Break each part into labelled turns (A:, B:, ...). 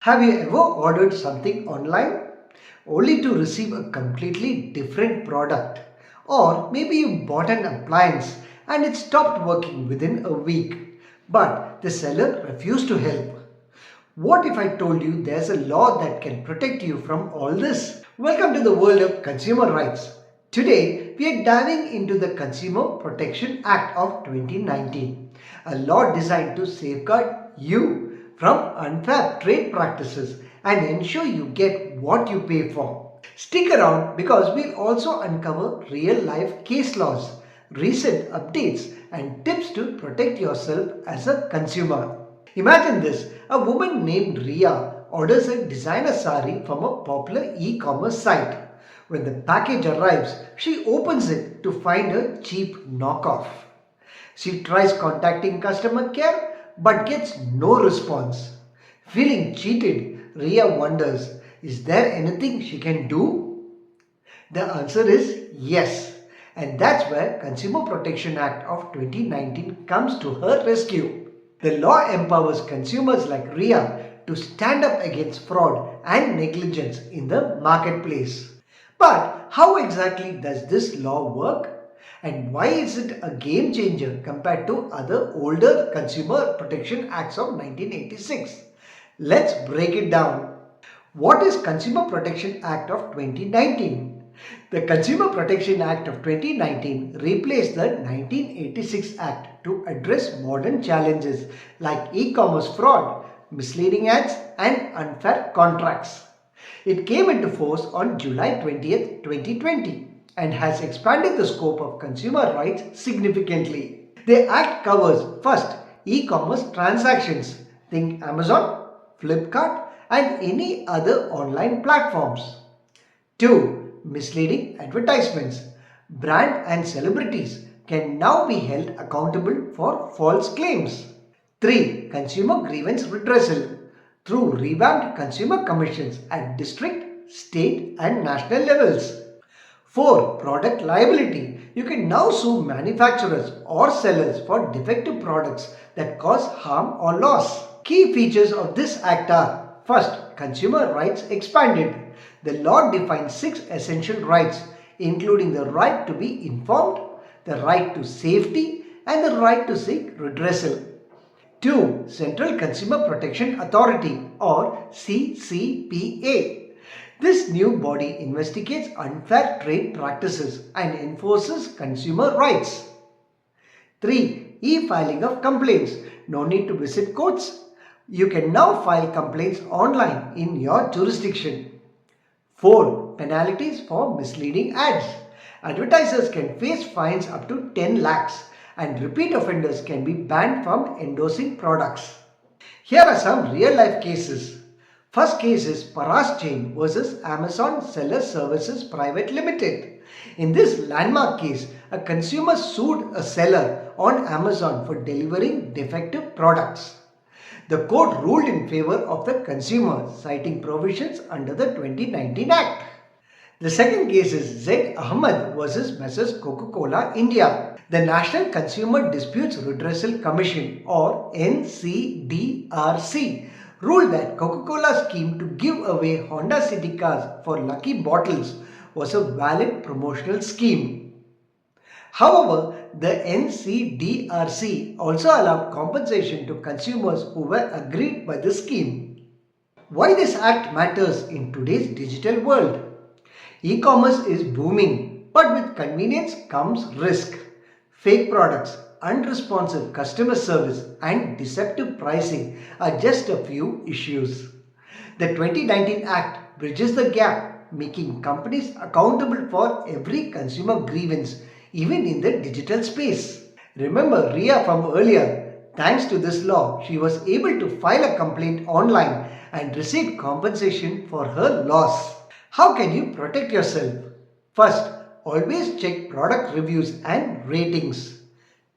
A: Have you ever ordered something online only to receive a completely different product? Or maybe you bought an appliance and it stopped working within a week, but the seller refused to help. What if I told you there's a law that can protect you from all this? Welcome to the world of consumer rights. Today, we are diving into the Consumer Protection Act of 2019, a law designed to safeguard you from unfair trade practices and ensure you get what you pay for. Stick around because we'll also uncover real life case laws, recent updates, and tips to protect yourself as a consumer. Imagine this, a woman named Ria orders a designer sari from a popular e-commerce site. When the package arrives, she opens it to find a cheap knockoff. She tries contacting customer care but gets no response. Feeling cheated, Ria wonders, is there anything she can do? The answer is yes. And that's where Consumer Protection Act of 2019 comes to her rescue. The law empowers consumers like Ria to stand up against fraud and negligence in the marketplace. But how exactly does this law work? And why is it a game changer compared to other older Consumer Protection Acts of 1986? Let's break it down. What is Consumer Protection Act of 2019? The Consumer Protection Act of 2019 replaced the 1986 Act to address modern challenges like e-commerce fraud, misleading ads, and unfair contracts. It came into force on July 20th, 2020 and has expanded the scope of consumer rights significantly. The Act covers first e-commerce transactions, think Amazon, Flipkart, and any other online platforms. 2. Misleading advertisements. Brand and celebrities can now be held accountable for false claims. 3. Consumer grievance redressal through revamped consumer commissions at district, state, and national levels. 4. Product liability. You can now sue manufacturers or sellers for defective products that cause harm or loss. Key features of this act are: first, consumer rights expanded. The law defines 6 essential rights, including the right to be informed, the right to safety, and the right to seek redressal. 2. Central Consumer Protection Authority or CCPA. This new body investigates unfair trade practices and enforces consumer rights. 3. E-filing of complaints. No need to visit courts. You can now file complaints online in your jurisdiction. 4. Penalties for misleading ads. Advertisers can face fines up to 10 lakhs and repeat offenders can be banned from endorsing products. Here are some real life cases. First case is Paras Chain versus Amazon Seller Services Private Limited. In this landmark case, a consumer sued a seller on Amazon for delivering defective products. The court ruled in favor of the consumer, citing provisions under the 2019 Act. The second case is Z. Ahmed versus Messrs. Coca-Cola India. The National Consumer Disputes Redressal Commission or NCDRC ruled that Coca-Cola's scheme to give away Honda City cars for lucky bottles was a valid promotional scheme. However, the NCDRC also allowed compensation to consumers who were aggrieved by the scheme. Why this act matters in today's digital world? E-commerce is booming, but with convenience comes risk. Fake products, unresponsive customer service, and deceptive pricing are just a few issues. The 2019 Act bridges the gap, making companies accountable for every consumer grievance, even in the digital space. Remember Ria from earlier? Thanks to this law, she was able to file a complaint online and receive compensation for her loss. How can you protect yourself? First, always check product reviews and ratings.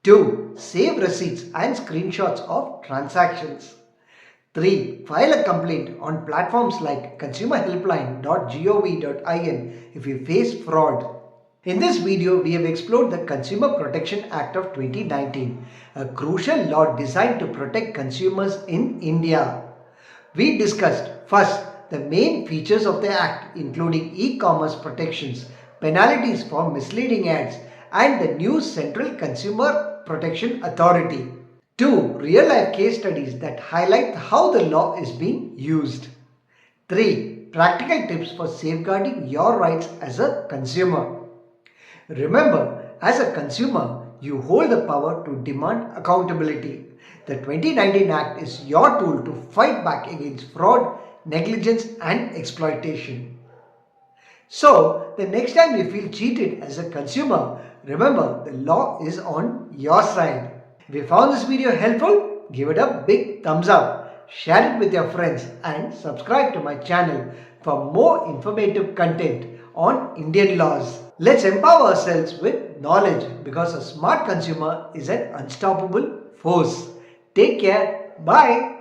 A: 2. Save receipts and screenshots of transactions. 3. File a complaint on platforms like consumerhelpline.gov.in if you face fraud. In this video, we have explored the Consumer Protection Act of 2019, a crucial law designed to protect consumers in India. We discussed first the main features of the Act, including e-commerce protections, penalties for misleading ads, and the new Central Consumer Protection Authority. Two real life case studies that highlight how the law is being used. 3. Practical tips for safeguarding your rights as a consumer. Remember, as a consumer, you hold the power to demand accountability. The 2019 Act is your tool to fight back against fraud, negligence, and exploitation. So, the next time you feel cheated as a consumer, remember the law is on your side. If you found this video helpful, give it a big thumbs up, share it with your friends, and subscribe to my channel for more informative content on Indian laws. Let's empower ourselves with knowledge because a smart consumer is an unstoppable force. Take care. Bye.